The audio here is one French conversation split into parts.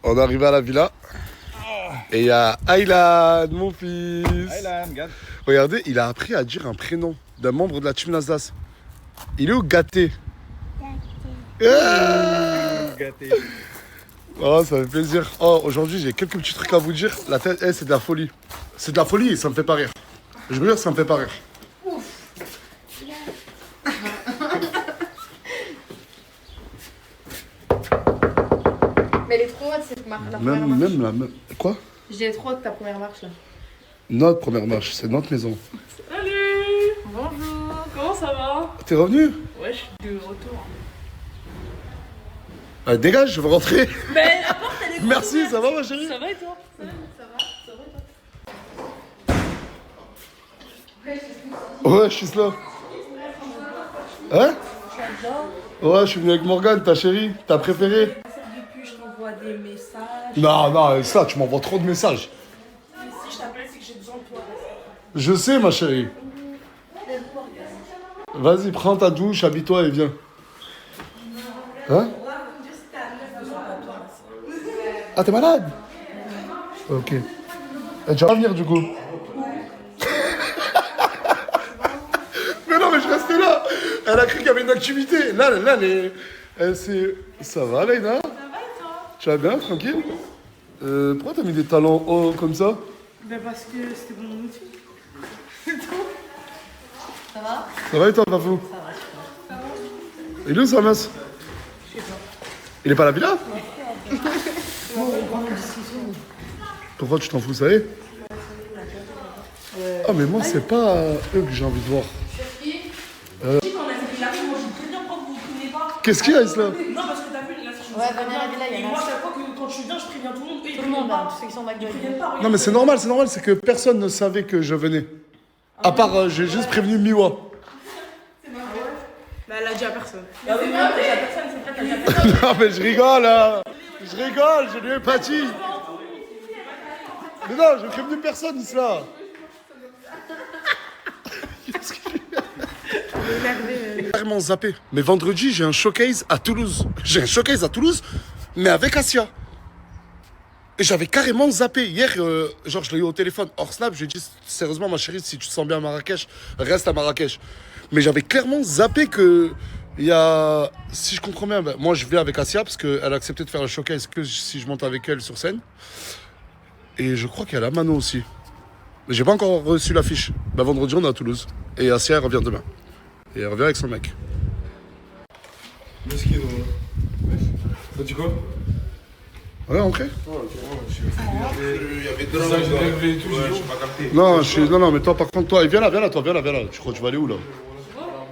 On est arrivé à la villa. Et il y a Aylan, mon fils. Aylan, regarde. Regardez, il a appris à dire un prénom d'un membre de la team Nasdaq. Il est où Gâté? Gâté. Oh, ça fait plaisir. Oh, aujourd'hui, j'ai quelques petits trucs à vous dire. La tête, c'est de la folie. C'est de la folie et ça me fait pas rire. Je veux dire, ça me fait pas rire. Mais elle est trop haute cette marche, la première marche. Même la même. Quoi? J'ai trop haute ta première marche là. Notre première marche, c'est notre maison. Salut! Bonjour! Comment ça va? T'es revenu? Ouais, je suis de retour. Dégage, je veux rentrer. Mais la porte elle est grande Merci, ouverte. ça va ma chérie? Ça va et toi? Ça va et toi? Ouais, je suis là. Hein? Ouais, je suis venu avec Morgane, ta chérie, ta préférée. Depuis, je t'envoie des messages. Non, ça, tu m'envoies trop de messages. Mais si je t'appelle, c'est que j'ai besoin de toi. Je sais, ma chérie. Vas-y, prends ta douche, habille-toi et viens. Hein? Ah, t'es malade? Ok. Et tu vas venir du coup? Mais non, mais je restais là. Elle a cru qu'il y avait une activité. Là, c'est... Ça va, Leïna? Ça va et toi? Tu vas bien, tranquille? Pourquoi t'as mis des talons hauts comme ça? Ben parce que c'était mon outil. Ça va? Ça va et toi, Pafou? Ça va, super. Il est où, Samas? Il est pas à la villa? Pourquoi tu t'en fous, ça y est? Ah, mais moi, c'est pas eux que j'ai envie de voir. Qu'est-ce qu'il y a, Isla? Non, parce que t'as vu, là, je Ouais, venez à la villa, il y en a. moi, chaque fois que quand je suis bien, je préviens tout le monde. Tout le monde, hein, tous ceux qui sont back Ils préviennent pas, Non, mais c'est normal, c'est que personne ne savait que je venais. À part, j'ai juste prévenu Miwa. Mais elle a dit à personne. Ah oui, mais elle a dit à personne, c'est vrai qu'elle a dit à personne. Non, mais je rigole, là. Je rigole, j'ai de l'empathie. Mais non, j'ai prévenu personne, Isla. J'ai carrément zappé. Mais vendredi, j'ai un showcase à Toulouse. Mais avec Asia. Et j'avais carrément zappé. Hier, genre, je l'ai eu au téléphone hors Snap. Je lui ai dit, sérieusement, ma chérie, si tu te sens bien à Marrakech, reste à Marrakech. Mais j'avais clairement zappé que... Il y a... Si je comprends bien, ben, moi, je vais avec Asia parce qu'elle a accepté de faire un showcase que si je monte avec elle sur scène. Et je crois qu'il y a la Mano aussi. Mais j'ai pas encore reçu l'affiche. Ben, vendredi, on est à Toulouse. Et Asia, elle revient demain. Et elle revient avec son mec. Mesquino, là. Ça dit quoi? Ouais, rentrez. Il y avait deux ans, j'ai pas capté. Non, mais toi, par contre, toi, viens là. Tu crois que tu vas aller où, là?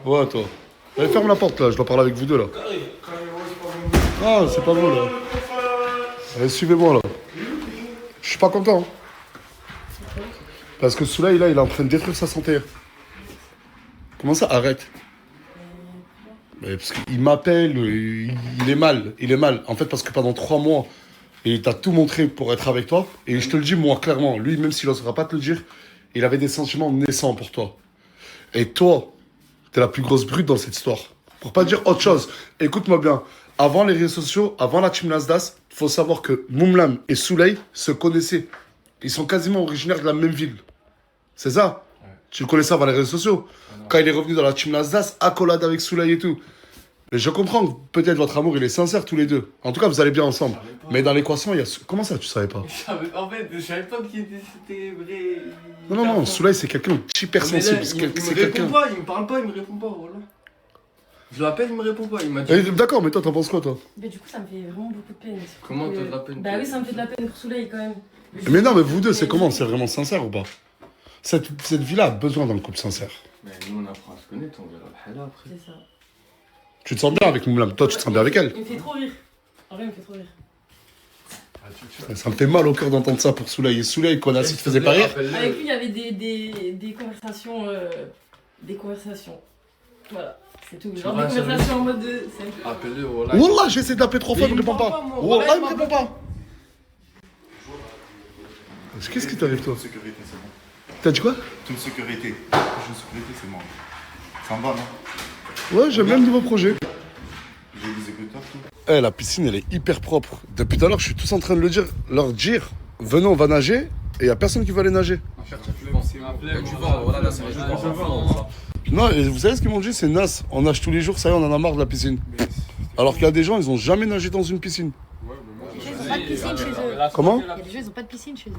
Ouais, toi. Allez, ferme la porte, là. Je dois parler avec vous deux, là. Ah, c'est pas vous, là. Allez, suivez-moi, là. Je suis pas content. Hein. Parce que Soulaï, là, il est en train de détruire sa santé. Comment ça? Arrête. Mais parce qu'il m'appelle, il est mal. En fait, parce que pendant 3 mois, il t'a tout montré pour être avec toi. Et je te le dis, moi, clairement, lui, même s'il n'osera pas te le dire, il avait des sentiments naissants pour toi. Et toi, t'es la plus grosse brute dans cette histoire. Pour pas dire autre chose, écoute-moi bien. Avant les réseaux sociaux, avant la team Nasdaq, il faut savoir que Moumlam et Soulaï se connaissaient. Ils sont quasiment originaires de la même ville. C'est ça? Ouais. Tu le connaissais avant les réseaux sociaux. Quand il est revenu dans la team Nasdaq, accolade avec Soulaï et tout. Mais je comprends que peut-être votre amour, il est sincère tous les deux. En tout cas, vous allez bien ensemble. Mais dans l'équation, il y a... Comment ça, tu savais pas? En fait, je savais pas qu'il c'était vrai. Non, Soulaï, c'est quelqu'un d'hypersensible. Il me répond pas, il me parle pas, il me répond pas, voilà. Je l'appelle, il me répond pas, il m'a dit... D'accord, mais toi, t'en penses quoi, toi? Mais du coup, ça me fait vraiment beaucoup de peine. Comment t'as de la peine? Bah oui, ça me fait de la peine pour Soulaï quand même. Mais non, mais vous deux, c'est comment? C'est vraiment sincère ou pas? Cette vie-là a besoin d'un couple sincère. Mais nous, on apprend à se connaître, on verra le halal après. C'est ça. Tu te sens bien avec Moumlam? Toi, tu te sens bien avec elle? Il me fait trop rire. En vrai, il me fait trop rire. Ça me fait mal au cœur d'entendre ça pour Soulaï. Et Soulaï, qu'on a si te faisais pas rire? Avec lui, il y avait des conversations. Des conversations. Voilà. C'est tout. Genre des conversations en mode de. Appelle-le, voilà. Wallah, j'essaie d'appeler 3 fois, il me répond pas. Wallah, il me répond pas. Qu'est-ce qui t'arrive, toi? Sécurité, c'est bon. T'as dit quoi? Toute sécurité. Jeu sécurité, c'est bon. Ça me va, non? Ouais, j'aime bien le nouveau projet. J'ai des écouteurs, tout. Eh, la piscine, elle est hyper propre. Depuis tout à l'heure, je suis tous en train de leur dire, venez, on va nager. Et il n'y a personne qui va aller nager. Tu vois, voilà, là, c'est un jeu d'enfant. Non, et vous savez ce qu'ils m'ont dit? C'est naze. On nage tous les jours, ça y est, on en a marre de la piscine. Alors qu'il y a des gens, ils n'ont jamais nagé dans une piscine. Les gens, ils n'ont pas de piscine chez eux. Comment? Il y a des gens, ils n'ont pas de piscine chez eux.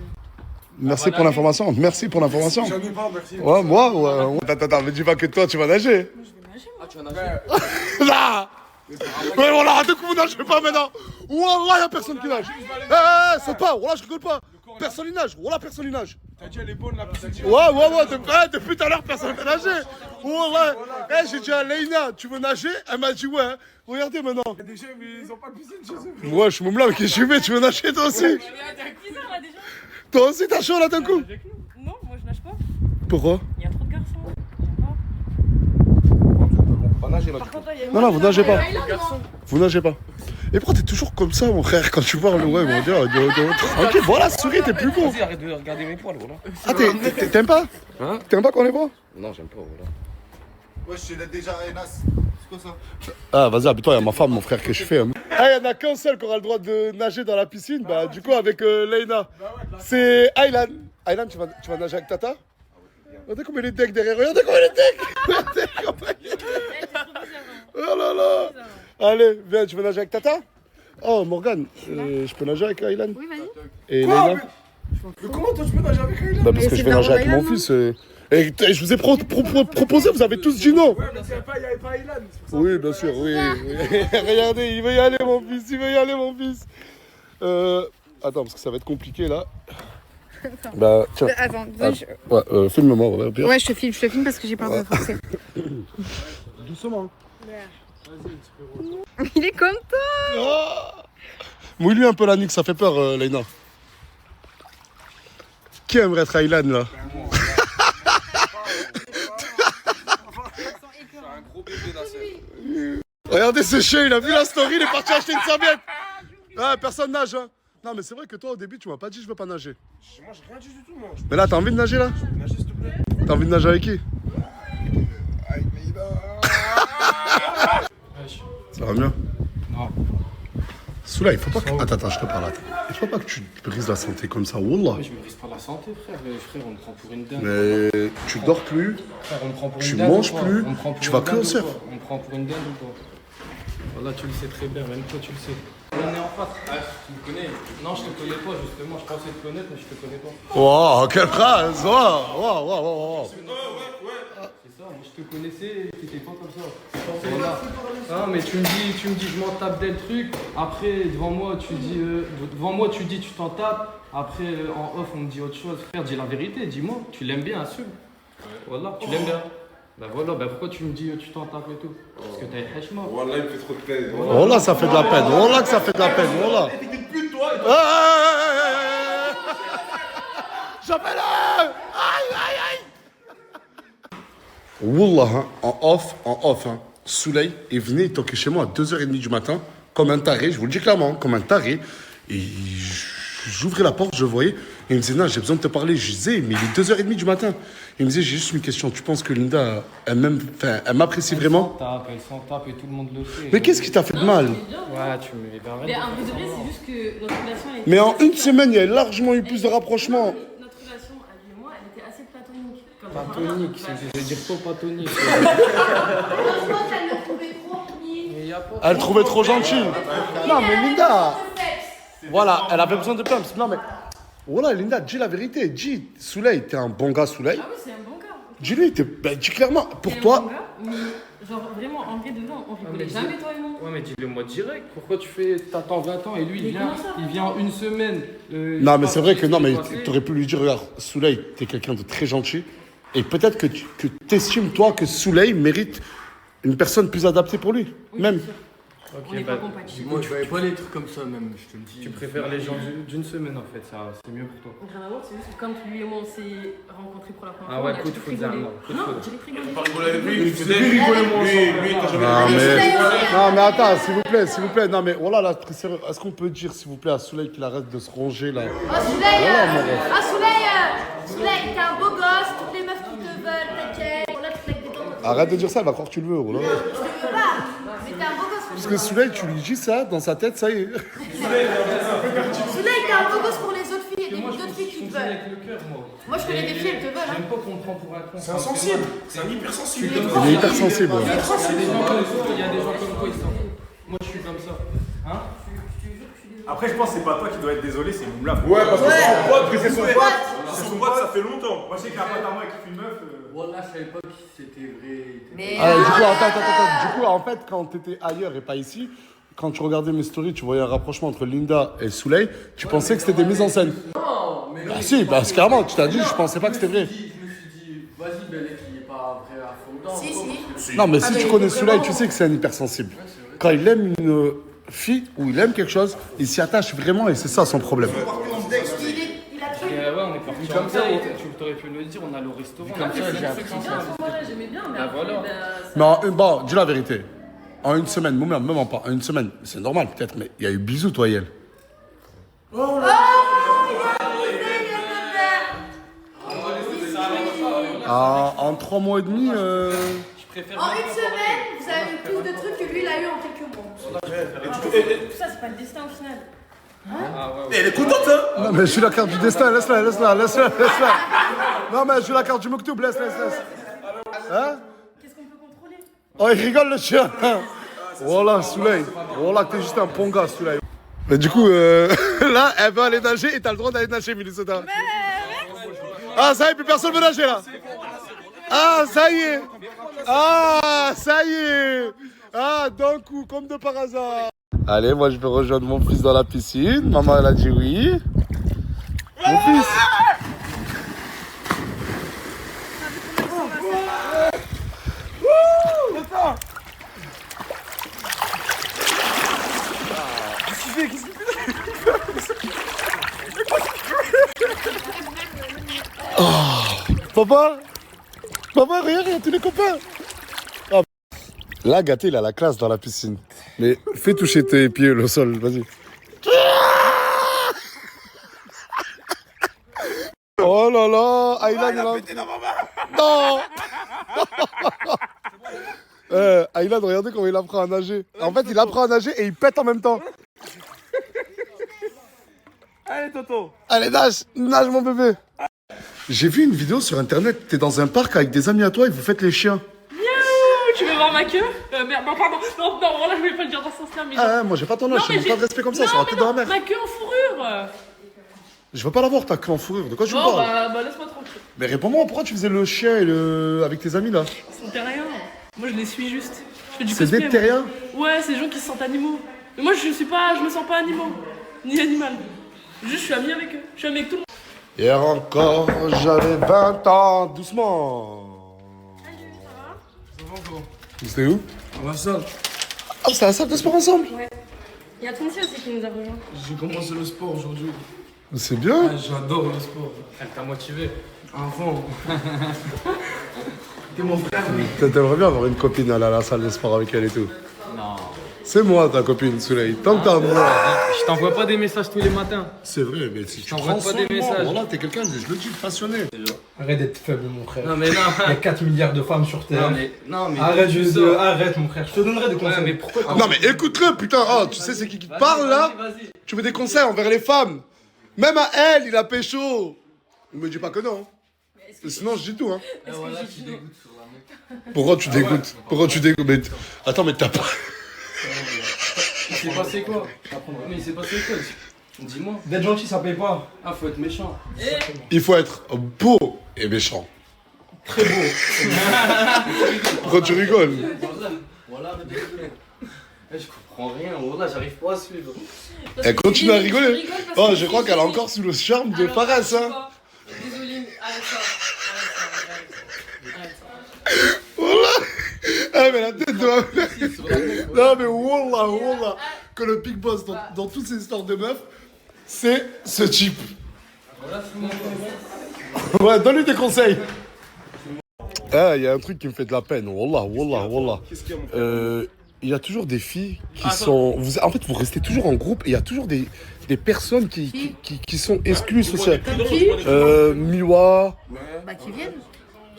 Merci pour l'information. Merci pour l'information. J'en ai pas, merci. Ouais, moi, ouais. Attends, me dis pas que toi, tu vas nager. Ah, tu vas nager? Là! Mais voilà, de coup, vous nagez pas maintenant. Wallah, y'a personne qui nage. Eh, saute pas, wallah, je rigole pas. Personne y nage, wallah, personne y nage. T'as dit elle est bonne la piscine. Ouais, depuis tout à l'heure, personne ne peut nager. Wallah, j'ai dit à Leïna, tu veux nager? Elle m'a dit ouais. Regardez maintenant. Il y a des gens, mais ils ont pas de piscine chez eux. Ouais, je suis même là, mais qu'est-ce que tu fais? Tu veux nager toi aussi? Il y a un bizarre là déjà. Toi aussi, t'as chaud là d'un coup? Non, moi je nage pas. Pourquoi? Il y a trop de garçons. On va nager là. Par contre, là, il y a Non, non, vous nagez pas. Garçon. Vous nagez pas. Et pourquoi t'es toujours comme ça, mon frère, quand tu parles? Ouais, mon dieu. Ok, voilà, souris, t'es plus beau. Vas-y, arrête de regarder mes poils, voilà. Ah, t'aimes pas? Hein? T'aimes pas qu'on les voit? Non, j'aime pas, voilà. Ouais, je l'ai déjà Enas. C'est quoi ça? Ah, vas-y, habille-toi, il y a ma femme, mon frère, que je fais. Hein. Ah, il y en a qu'un seul qui aura le droit de nager dans la piscine, bah, du coup, avec Leïna. C'est Aylan. Aylan, tu vas nager avec Tata? Regardez comme il est deck derrière, regardez comme il est deck. Regardez comme il est deck. Oh là là. Allez, viens, tu veux nager avec Tata? Oh, Morgane, je peux nager avec Aylan? Oui, vas-y. Et Leïna? Mais comment toi tu peux nager avec Ayla? Bah, parce que je vais nager avec mon fils. Et je vous ai proposé, vous avez tous dit non. Ouais, mais il n'y avait pas Aylan. Oui, bien sûr, oui. Regardez, il veut y aller, mon fils, il veut y aller, mon fils. Attends, parce que ça va être compliqué, là. Bah, tiens. Attends, Ouais, filme-moi, ouais, au pire. ouais, je te filme parce que j'ai peur de forcer. Doucement. Il est content. Oh mouille-lui un peu la nuque, ça fait peur, Leïna. Qui aimerait être Aylan, là? C'est un gros bébé là, Regardez ce chien, il a vu la story, il est parti acheter une serviette. Ah, personne nage, hein. Non, mais c'est vrai que toi, au début, tu m'as pas dit je veux pas nager. Moi j'ai rien dit du tout, moi. Mais là, t'as envie de nager, là? Je peux nager s'il te plaît. T'as envie de nager avec qui? Avec Leïna. Ça va mieux? Non. Soula, il faut pas que... Attends, je te parle. Il faut pas que tu te brises la santé comme ça, wallah. Mais je me brise pas la santé, frère. Frère, on me prend pour une dingue. Mais tu dors plus, Frère, on me prend pour une tu dingue manges ou quoi? plus, On me prend pour tu une vas que dingue au ou surf. quoi? On me prend pour une dingue ou quoi? Voilà, tu le sais très bien, même toi tu le sais. On est en face. Ah, tu me connais? Non, je te connais pas, justement. Je pensais te connaître, mais je te connais pas. Wow, quelle phrase! Wow. C'est ça, moi je te connaissais, t'étais pas comme ça. Voilà. Ah, mais tu me dis, je m'en tape dès le truc. Après, devant moi, tu dis, tu t'en tapes. Après, en off, on me dit autre chose. Frère, dis la vérité, dis-moi. Tu l'aimes bien, assume. Voilà, tu l'aimes bien. Bah voilà, bah pourquoi tu me dis, tu t'en tapes et tout? Parce que t'as une hachma. Wallah, il me fait trop de peine. Wallah, ça fait de la peine. Wallah, que ça fait de la peine. Wallah. T'es une pute, toi. J'appelle. Aïe. Wallah, hein, en off, hein. Souley est venu toquer chez moi à 2h30 du matin, comme un taré, je vous le dis clairement, comme un taré. Et j'ouvrais la porte, je voyais, et il me disait, non, j'ai besoin de te parler. Je disais, mais il est 2h30 du matin. Il me disait, j'ai juste une question, tu penses que Linda, elle m'apprécie vraiment? Elle s'en tape et tout le monde le sait. Mais qu'est-ce qui t'a fait de mal? Ouais, tu me mets bien. Mais en vrai de vrai, c'est juste que notre relation elle était Mais en assez une semaine, il y a largement eu plus de rapprochement. Notre relation, elle et moi, elle était assez platonique. Comme Platonique, je veux dire quoi platonique? Mais y a pas. Elle trouvait trop gentille. Non, mais Linda. Voilà, elle avait besoin de pumps. Non, mais. Voilà, Linda, dis la vérité. Dis, Souley, t'es un bon gars, Souley. Ah oui, c'est un bon gars. Dis-lui, dis clairement. Pour C'est un toi. bon gars, mais genre vraiment, en vrai, dedans, on rigolait mais jamais, toi et moi. Ouais, mais dis-le moi direct. Pourquoi t'attends 20 ans et lui, Mais comment ça il vient en une semaine. Non, mais c'est vrai que non, mais t'aurais pu lui dire, regarde, Souley, t'es quelqu'un de très gentil. Et peut-être que t'estimes, toi, que Souley mérite une personne plus adaptée pour lui. Même. On n'est pas compatibles. Moi, Je fais pas les trucs comme ça, même, je te le dis. Tu préfères les gens d'une semaine en fait, ça c'est mieux pour toi. Rien à voir, c'est juste que quand lui et moi on s'est rencontrés pour la première Ah fois, ouais, on a coup de tout foudre, rigolé. non, coup de Non, foudre. j'ai rigolé. Pas rigoler avec lui, Lui, t'as jamais Non, mais attends, s'il vous plaît. Non, mais voilà, là, très sérieux. Est-ce qu'on peut dire, s'il vous plaît, à Souley qu'il arrête de se ronger, là? Souley, t'es un beau gosse, toutes les meufs qui te veulent, t'inquiète. Voilà, tu te des dents. Arrête de dire ça, elle va croire que tu le veux, voilà. Je te veux pas, mais t'es un beau gosse. Parce que Souley, tu lui dis ça, dans sa tête, ça y est. Souley, t'es un beau gosse pour les autres filles. Il y a Moi, des je autres filles qui te fonctionne veulent. avec le cœur, moi. Moi, je connais des filles, elles te veulent. J'aime pas qu'on me prend pour un con. C'est insensible. C'est un hypersensible. Il est hypersensible. Ouais. Il y a des gens comme toi, il y a des gens comme toi, ils s'en foutent. Moi, je suis comme ça. Hein? Après, je pense que c'est pas toi qui dois être désolé, c'est Moumla. Ouais, parce que c'est son pote, c'est son pote. pote. C'est son pote, ça fait longtemps. Moi, je sais qu'il y a un pote à moi qui fait une meuf. Wallah, je savais pas que c'était vrai. Mais. Ah, du coup, attends. Du coup, en fait, quand t'étais ailleurs et pas ici, quand tu regardais mes stories, tu voyais un rapprochement entre Linda et Souley, tu pensais que c'était des mises en scène. Non, mais. Ah si, parce que carrément, tu t'as dit, je pensais pas que c'était vrai. Je me suis dit, vas-y, Belek, il est pas vrai à fond. Si. Non, mais si tu connais Souley, tu sais que c'est un hypersensible. Quand il aime une fille ou il aime quelque chose, il s'y attache vraiment et c'est ça son problème. Il a pris. Ouais, on est parti comme ça. Tu t'aurais pu le dire, on a le restaurant. Comme ça, j'ai appris Bien, à ce moment-là, j'aimais bien, mais Ah, après, voilà. bah, Bon, dis la vérité. En une semaine, même pas, en une semaine, c'est normal peut-être, mais il y a eu bisous, toi et elle. En 3 mois et demi, Je préfère. En une semaine, vous avez eu plus de trucs que lui, il a eu en quelques mois. tout ça, c'est pas le destin au final. Elle est contente, hein. Non, mais je suis la carte du destin, laisse-la. Non, mais je suis la carte du Moktoub, laisse. Hein? Qu'est-ce qu'on peut contrôler? Oh, il rigole le chien. Voilà, Souley. Voilà, t'es juste un ponga, Souley. Mais du coup, là, elle veut aller nager et t'as le droit d'aller nager, Minnesota. Ah, ça y est, plus personne veut nager là. Ah, ça y est. Ah, d'un coup, comme de par hasard. Allez, moi je vais rejoindre mon fils dans la piscine. Maman, elle a dit oui. Mon fils. Papa, regarde, il y a tous les copains. Ah. Là, Gâté, il a la classe dans la piscine. Mais fais toucher tes pieds le sol, vas-y. Oh là là, Aylan, il a... Non. Aylan, regardez comment il apprend à nager. En fait, il apprend à nager et il pète en même temps. Allez, Toto. Allez, nage mon bébé. J'ai vu une vidéo sur internet, t'es dans un parc avec des amis à toi et vous faites les chiens. Tu veux voir ma queue? Merde, non, pardon. Non, voilà, je voulais pas le dire dans ce sens-là, mais. Ah, moi j'ai pas ton âge, je n'ai pas de respect comme ça, sur la tête de la mer. Ma queue en fourrure. Je veux pas l'avoir ta queue en fourrure, de quoi tu me Bon, parles? bah laisse-moi tranquille. Mais réponds-moi, pourquoi tu faisais le chien et avec tes amis là? Ils sont terriens. Moi, je les suis juste. Je fais du C'est cosplay. des terriens? Moi. Ouais, c'est des gens qui se sentent animaux. Mais moi, je me sens pas animaux. Ni animal. Juste, je suis ami avec eux. Je suis ami avec tout le monde. Hier encore, j'avais 20 ans, doucement. C'était où? On va ça. Oh, c'est la salle de sport ensemble? Ouais. Il y a Tonsi aussi qui nous a rejoint. J'ai commencé le sport aujourd'hui. C'est bien. Ah, j'adore le sport. Elle t'a motivé. Enfant. T'es mon frère. T'aimerais bien avoir une copine aller à la salle de sport avec elle et tout. Non. C'est moi ta copine, Souley. Tant que t'as moi. Je t'envoie pas des messages tous les matins. C'est vrai, mais si tu t'envoie prends pas soin des de moi, messages. voilà, t'es quelqu'un, je le dis, passionné. Arrête d'être faible, mon frère. Non mais non. Il y a 4 milliards de femmes sur Terre. Non mais. Arrête, tu sors. arrête, mon frère. Je te donnerai des conseils. Ouais, mais pourquoi Non mais écoute-le, putain. Oh, tu sais c'est qui te parle là? Vas-y. Tu veux des conseils envers les femmes? Même à elle, il a pécho. Il me dit pas que non. Sinon, je dis tout, hein. Voilà, tu dégoûtes sur la meuf. Pourquoi tu dégoûtes? Pourquoi tu dégoûtes? Mais... Attends, mais t'as pas... Il s'est passé quoi? Mais il s'est passé quoi? Dis-moi. D'être gentil, ça paye pas. Ah, faut être méchant. Il faut être beau et méchant. Très beau. Pourquoi tu rigoles? Voilà, arrête de rigoler. Je comprends rien, voilà, j'arrive pas à suivre. Elle continue à rigoler. Oh, je crois qu'elle est encore sous le charme de Fares, hein. Désolée, arrête ça. Voilà. Ah, mais la tête de ma mère. Non, mais wallah. Que le big boss dans toutes ces histoires de meufs, c'est ce type. Ouais, donne-lui des conseils. Ah, il y a un truc qui me fait de la peine. Wallah. Il y a toujours des filles qui sont... en fait, vous restez toujours en groupe et il y a toujours des personnes qui sont exclues sociales. Comme qui? Miwa. Bah, qui viennent.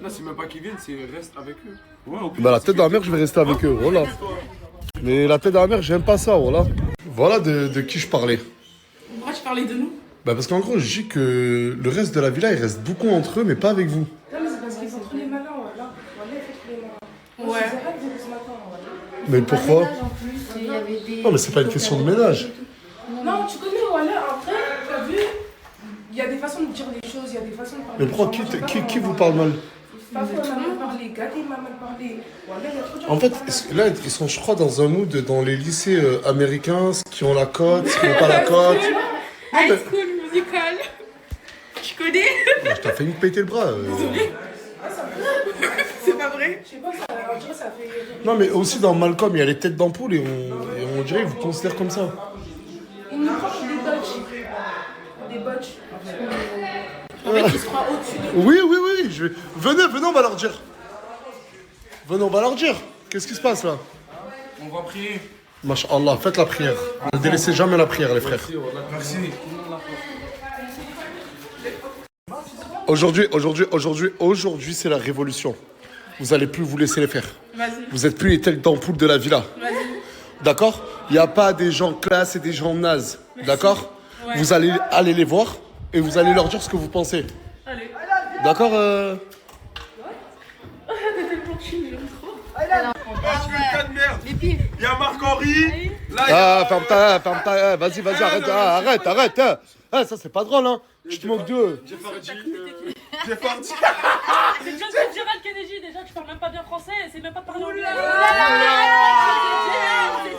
Là, c'est même pas qu'ils viennent, c'est reste avec eux. Ouais, Bah, la tête de la mère, je vais rester avec eux. Voilà. Mais la tête de ma mère, j'aime pas ça, voilà. Voilà de qui je parlais. Pourquoi tu parlais de nous? Bah parce qu'en gros, je dis que le reste de la villa, il reste beaucoup entre eux, mais pas avec vous. Non, mais c'est parce qu'ils sont tous les malins, là. Voilà, ils sont tous les malins. Ouais. C'est pas que ce matin, voilà. Mais pourquoi? En plus, il y avait des... Non, mais c'est pas une question de ménage. Non, tu connais, voilà, après, t'as vu, il y a des façons de dire les choses, il y a des façons de parler. Mais pourquoi qui vous parle mal? Parfois, on m'a mal parlé, Gadi m'a mal parlé. Voilà, il y a trop de gens En fait, qui là, ils sont, je crois, dans un mood dans les lycées américains, ceux qui ont la cote, ceux qui n'ont pas la cote. High School Musical. Tu connais? Je t'ai fait une péter le bras. C'est pas vrai? Je sais pas, on dirait ça fait... Non, mais aussi dans Malcolm, il y a les têtes d'ampoule et on dirait qu'ils vous considèrent comme ça. Ils nous prennent des botches. Des botches. En fait, il se croit au-dessus de Oui. Venez, on va leur dire. Venez, on va leur dire. Qu'est-ce qui se passe là? On va prier. Masha'Allah, faites la prière. Ne délaissez jamais la prière, les frères. Merci. Aujourd'hui, c'est la révolution. Vous allez plus vous laisser les faire. Vas-y. Vous êtes plus les têtes d'ampoule de la villa. Vas-y. D'accord? Il n'y a pas des gens classe et des gens nazes. D'accord? Ouais. Vous allez aller les voir et vous allez leur dire ce que vous pensez. Allez. D'accord? T'es tellement chill, j'aime trop. Ah, tu veux pas de merde. Il y a Marc-Henri. Là, il y Ah, a... ferme ta... Vas-y, arrête. Ah, ça, c'est pas drôle, hein. Tu te moques d'eux. J'ai parti. C'est John Fitzgerald Kennedy, déjà, tu parles même pas bien français, c'est même pas de parler anglais.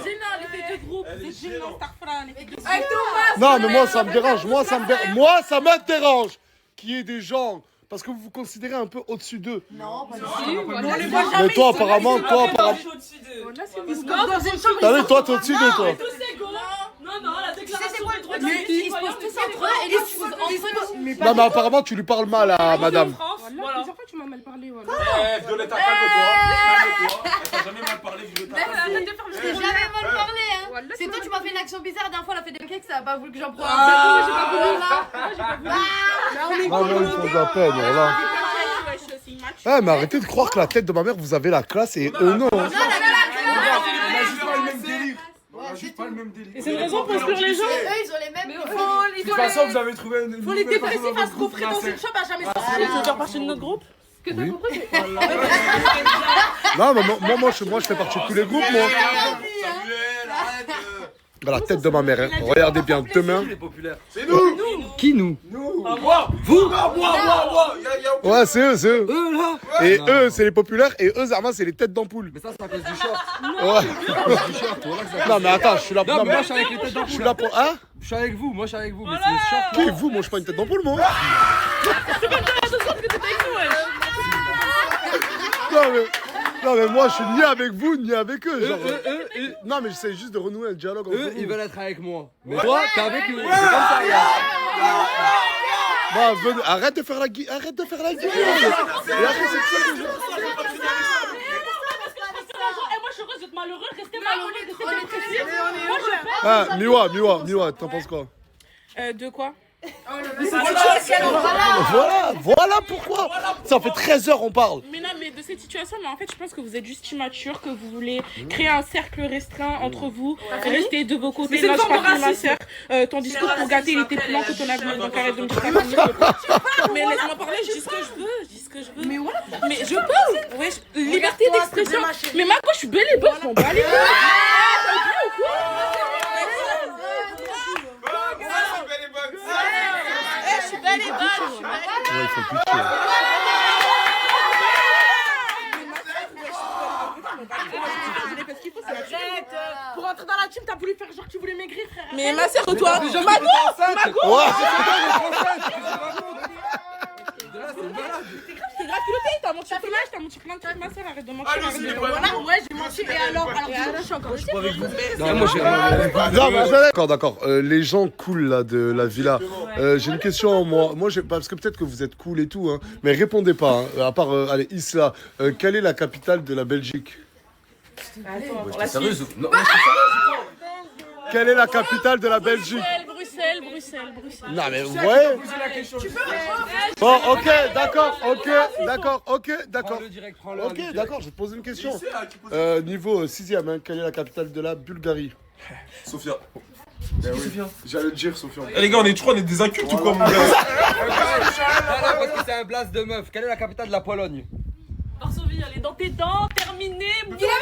C'est gênant, l'effet de groupe, c'est gênant, Starfran, l'effet de groupe. Non, mais moi, ça me dérange. Moi, ça me dérange qu'il y ait des gens... Parce que vous vous considérez un peu au-dessus d'eux. Non, pas du On les voit jamais. Mais toi, apparemment... T'as T'as vu, toi, t'es au-dessus d'eux, toi. tous égaux. Non, la déclaration des droits de Mais l'homme. ils se posent tous entre eux et ils se posent... Non, mais apparemment, tu lui parles mal à madame. Voilà. Plusieurs fois, tu m'as mal parlé, voilà. Eh, Violetta, calme-toi. T'as jamais mal parlé, Violetta. Je t'ai jamais mal parlé, hein. C'est toi, tu m'as fait une action bizarre. La dernière fois, elle a fait des cakes, ça a pas voulu que j'en prenne. Moi, j'ai pas voulu. Ah, non, ils font de la peine, voilà. Eh, mais arrêtez de croire que la tête de ma mère, vous avez la classe et eux, non. On a juste pas le même délire. On a juste pas le même délire. Et c'est une raison pour exclure les gens. Eux, ils ont les mêmes... De toute façon, vous avez trouvé une... Faut les dépressifs à se coffrer dans une chambre à jamais sortir. Tu veux faire partie de notre groupe? Que t'as compris? Non, mais moi, je fais partie de tous les groupes, moi. Samuel, arrête. La tête de ma mère, hein. Regardez bien, demain. C'est nous. Qui nous? Moi. Vous. Moi. Ouais, c'est eux. Eux là? Et eux, c'est les populaires, et eux, Zarma, c'est les têtes d'ampoule. Mais ça, c'est à cause du short. Ouais. Non, mais attends, je suis là pour... Non, Non, mais moi, mais je suis avec les têtes je d'ampoule. suis là pour... Hein? Je suis avec vous, mais c'est le short. Qui, vous? Moi, je suis pas une tête d'ampoule, moi. Non, mais moi, je suis ni avec vous, ni avec eux. Genre... Non, mais j'essaie juste de renouer un dialogue entre Eux, vous. ils veulent être avec moi. Mais toi, t'es avec eux. C'est comme ça, regarde. Bah, venez, arrête de faire la gueule. Et après, c'est ça que je... Et moi je suis heureuse d'être malheureux, restez malheureux, restez dépressif. Moi je Ah, Miwa, t'en penses quoi? De quoi? Voilà pourquoi. Ça fait 13 heures on parle. Mais non, mais de cette situation, mais en fait, je pense que vous êtes juste immature, que vous voulez créer un cercle restreint entre vous, rester de vos côtés. Là, je parle de ma soeur. Ton discours pour gâter, il était plus long que ton avenir, donc arrête de me dire ta famille. Mais laisse-moi parler, je dis ce que je veux, Mais voilà. Mais je peux. Ouais, liberté d'expression. Mais ma je suis belle et bonne, je m'en bats les couilles. Ouais, il faut pitié. Pour rentrer dans la team, t'as voulu faire genre que tu voulais maigrir, frère. Mais ma soeur, toi, Ouais. c'est grave piloté, t'as menti ton âge, t'as menti plein de trucs, ma soeur, arrête de mentir, arrête de... Voilà, ouais, j'ai menti, et alors je suis encore ici. Non, moi, j'ai Non, mais d'accord. Les gens cool là de la villa. J'ai une question moi. Parce que peut-être que vous êtes cool et tout, hein, mais répondez pas. Hein, à part, allez, Isla. Quelle est la capitale de la Belgique? Sérieuse? Non, Quelle est la capitale de la Belgique? Bruxelles. Non, mais vous voyez. Bon, ok, d'accord. Prends-le direct, prends-le. Ok, d'accord, je vais te poser une question. Niveau 6ème, hein, quelle est la capitale de la Bulgarie? Sofia. J'allais le dire, Sofiane. Eh les gars, je crois qu'on est des incultes ou quoi, mon gars? Parce que c'est un blast de meuf. Quelle est la capitale de la Pologne? Varsovie, elle est dans tes dents, terminé. Il a